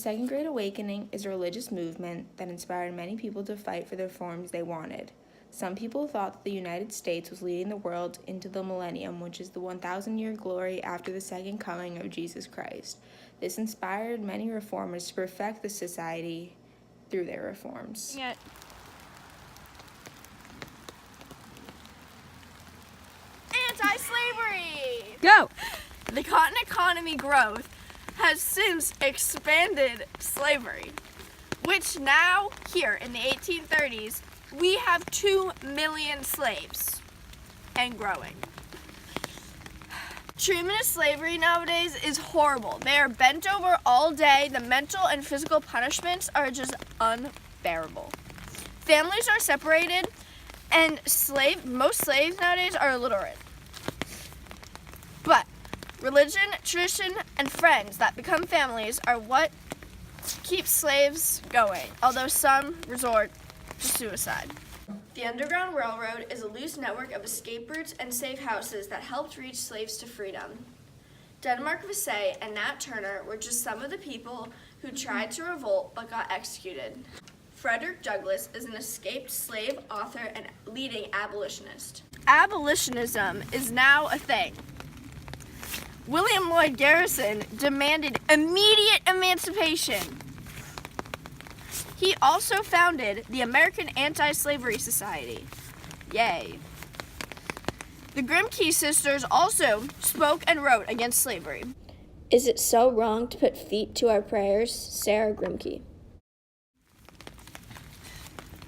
Second Great Awakening is a religious movement that inspired many people to fight for the reforms they wanted. Some people thought that the United States was leading the world into the millennium, which is the 1,000-year glory after the second coming of Jesus Christ. This inspired many reformers to perfect the society through their reforms. Anti-slavery! Go! The cotton economy growth has since expanded slavery, which now, here in the 1830s, we have 2 million slaves and growing. Treatment of slavery nowadays is horrible. They are bent over all day. The mental and physical punishments are just unbearable. Families are separated, and most slaves nowadays are illiterate. But religion, tradition, and friends that become families are what keeps slaves going, although some resort to suicide. The Underground Railroad is a loose network of escape routes and safe houses that helped reach slaves to freedom. Denmark Vesey and Nat Turner were just some of the people who tried to revolt but got executed. Frederick Douglass is an escaped slave author and leading abolitionist. Abolitionism is now a thing. William Lloyd Garrison demanded immediate emancipation. He also founded the American Anti-Slavery Society. Yay. The Grimke sisters also spoke and wrote against slavery. Is it so wrong to put feet to our prayers? Sarah Grimke.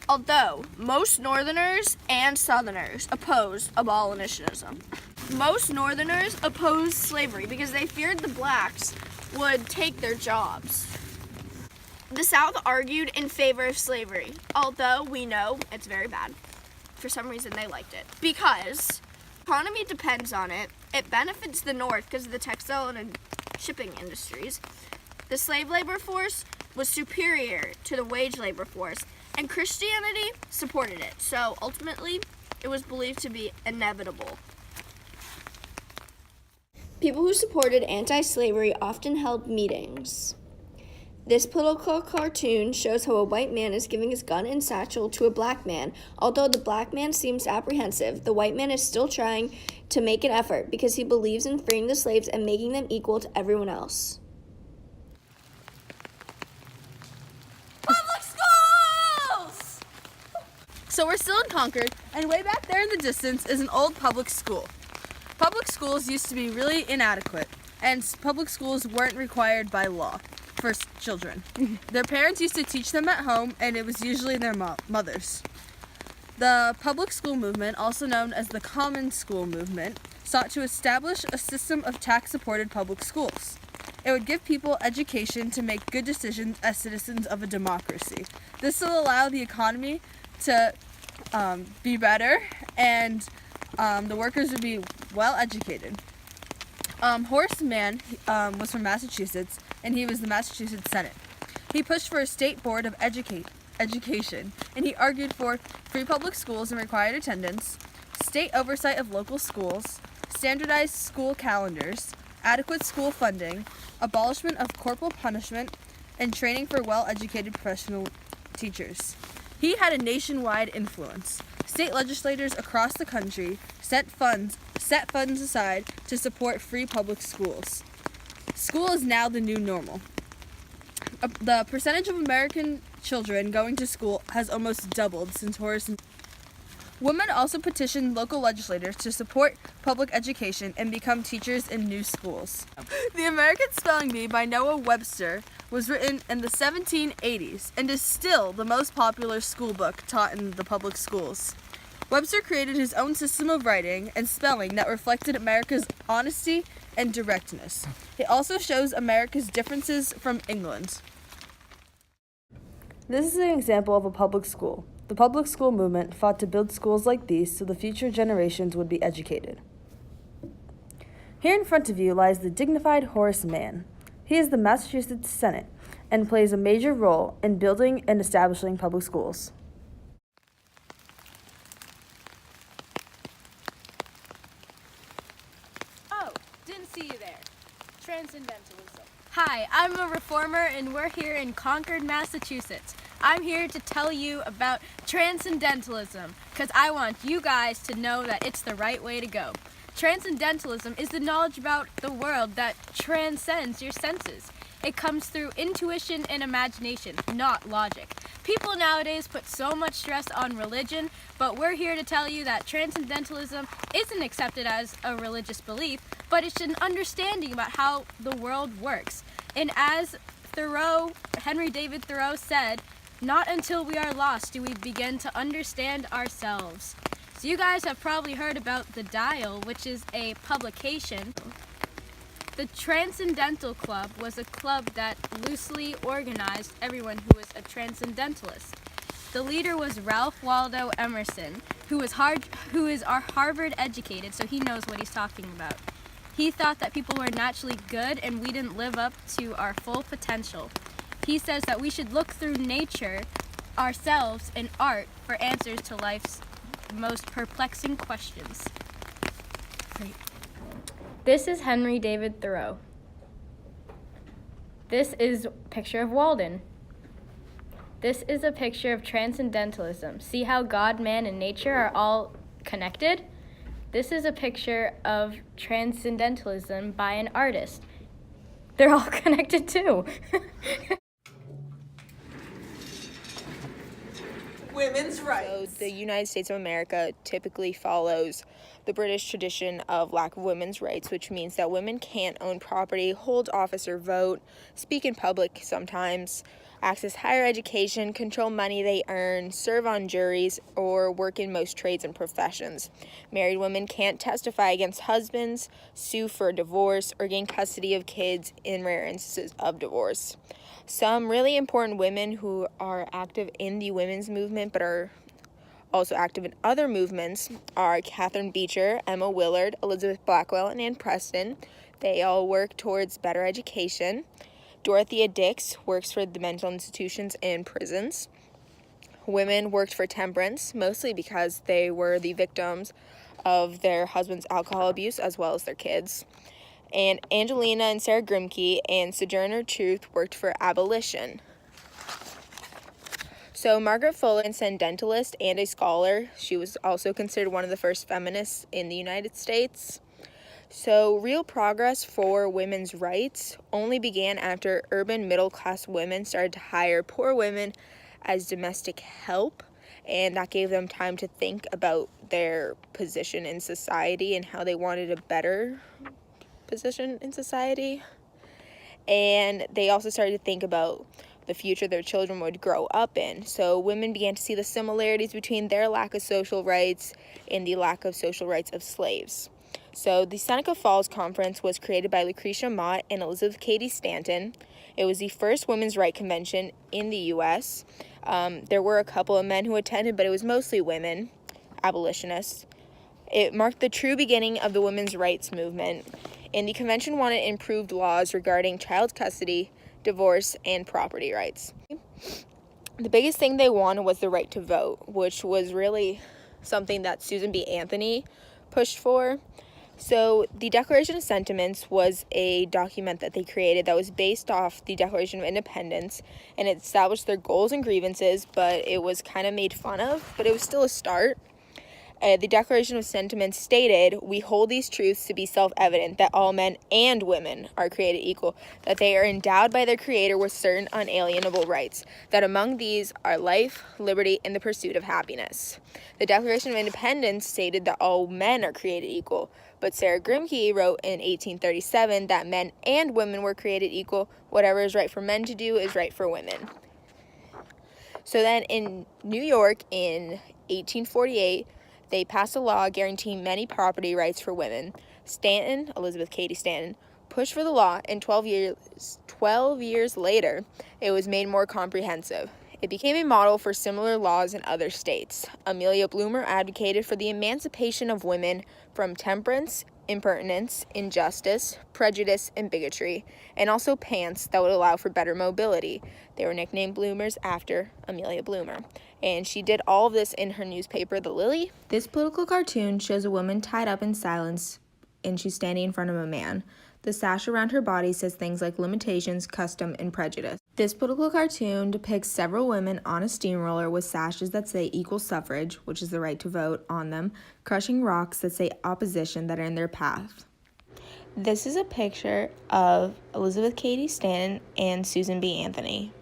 Although most Northerners and Southerners opposed abolitionism. Most Northerners opposed slavery because they feared the blacks would take their jobs. The South argued in favor of slavery, although we know it's very bad. For some reason they liked it. Because the economy depends on it. It benefits the North because of the textile and shipping industries. The slave labor force was superior to the wage labor force, and Christianity supported it. So ultimately, it was believed to be inevitable. People who supported anti-slavery often held meetings. This political cartoon shows how a white man is giving his gun and satchel to a black man. Although the black man seems apprehensive, the white man is still trying to make an effort because he believes in freeing the slaves and making them equal to everyone else. Public schools! So we're still in Concord, and way back there in the distance is an old public school. Public schools used to be really inadequate, and public schools weren't required by law for children. Their parents used to teach them at home, and it was usually their mothers. The public school movement, also known as the Common School movement, sought to establish a system of tax-supported public schools. It would give people education to make good decisions as citizens of a democracy. This will allow the economy to be better, and the workers would be well educated. Horace Mann was from Massachusetts, and he was the Massachusetts Senate. He pushed for a state board of education, and he argued for free public schools and required attendance, state oversight of local schools, standardized school calendars, adequate school funding, abolishment of corporal punishment, and training for well-educated professional teachers. He had a nationwide influence. State legislators across the country set funds aside to support free public schools. School is now the new normal. The percentage of American children going to school has almost doubled since Horace. Women also petitioned local legislators to support public education and become teachers in new schools. The American Spelling Bee by Noah Webster was written in the 1780s and is still the most popular school book taught in the public schools. Webster created his own system of writing and spelling that reflected America's honesty and directness. It also shows America's differences from England. This is an example of a public school. The public school movement fought to build schools like these so the future generations would be educated. Here in front of you lies the dignified Horace Mann. He is the Massachusetts Senate and plays a major role in building and establishing public schools. Oh, didn't see you there. Transcendentalism. Hi, I'm a reformer and we're here in Concord, Massachusetts. I'm here to tell you about transcendentalism because I want you guys to know that it's the right way to go. Transcendentalism is the knowledge about the world that transcends your senses. It comes through intuition and imagination, not logic. People nowadays put so much stress on religion, but we're here to tell you that transcendentalism isn't accepted as a religious belief, but it's an understanding about how the world works. And as Henry David Thoreau said, not until we are lost do we begin to understand ourselves. So you guys have probably heard about The Dial, which is a publication. The Transcendental Club was a club that loosely organized everyone who was a transcendentalist. The leader was Ralph Waldo Emerson, who is Harvard educated, so he knows what he's talking about. He thought that people were naturally good and we didn't live up to our full potential. He says that we should look through nature, ourselves, and art for answers to life's most perplexing questions. Great. This is Henry David Thoreau. This is a picture of Walden. This is a picture of transcendentalism. See how God, man, and nature are all connected? This is a picture of transcendentalism by an artist. They're all connected too. Women's So rights. the United States of America typically follows the British tradition of lack of women's rights, which means that women can't own property, hold office or vote, speak in public sometimes, access higher education, control money they earn, serve on juries, or work in most trades and professions. Married women can't testify against husbands, sue for divorce, or gain custody of kids in rare instances of divorce. Some really important women who are active in the women's movement but are also active in other movements are Catherine Beecher, Emma Willard, Elizabeth Blackwell, and Ann Preston. They all work towards better education. Dorothea Dix works for the mental institutions and prisons. Women worked for temperance, mostly because they were the victims of their husband's alcohol abuse as well as their kids. And Angelina and Sarah Grimke and Sojourner Truth worked for abolition. So Margaret Fuller, a transcendentalist and a scholar, she was also considered one of the first feminists in the United States. So real progress for women's rights only began after urban middle-class women started to hire poor women as domestic help, and that gave them time to think about their position in society and how they wanted a better position in society. And they also started to think about the future their children would grow up in. So women began to see the similarities between their lack of social rights and the lack of social rights of slaves. So the Seneca Falls Conference was created by Lucretia Mott and Elizabeth Cady Stanton. It was the first women's rights convention in the U.S. There were a couple of men who attended, but it was mostly women, abolitionists. It marked the true beginning of the women's rights movement, and the convention wanted improved laws regarding child custody, divorce, and property rights. The biggest thing they wanted was the right to vote, which was really something that Susan B. Anthony pushed for. So the Declaration of Sentiments was a document that they created that was based off the Declaration of Independence, and it established their goals and grievances, but it was kind of made fun of, but it was still a start. The Declaration of Sentiments stated, "We hold these truths to be self-evident, that all men and women are created equal, that they are endowed by their Creator with certain unalienable rights, that among these are life, liberty, and the pursuit of happiness." The Declaration of Independence stated that all men are created equal, but Sarah Grimke wrote in 1837 that men and women were created equal. Whatever is right for men to do is right for women. So then in New York in 1848, they passed a law guaranteeing many property rights for women. Stanton, Elizabeth Cady Stanton, pushed for the law, and 12 years later, it was made more comprehensive. It became a model for similar laws in other states. Amelia Bloomer advocated for the emancipation of women from temperance, impertinence, injustice, prejudice, and bigotry, and also pants that would allow for better mobility. They were nicknamed Bloomers after Amelia Bloomer. And she did all of this in her newspaper, The Lily. This political cartoon shows a woman tied up in silence, and she's standing in front of a man. The sash around her body says things like limitations, custom, and prejudice. This political cartoon depicts several women on a steamroller with sashes that say equal suffrage, which is the right to vote, on them, crushing rocks that say opposition that are in their path. This is a picture of Elizabeth Cady Stanton and Susan B. Anthony.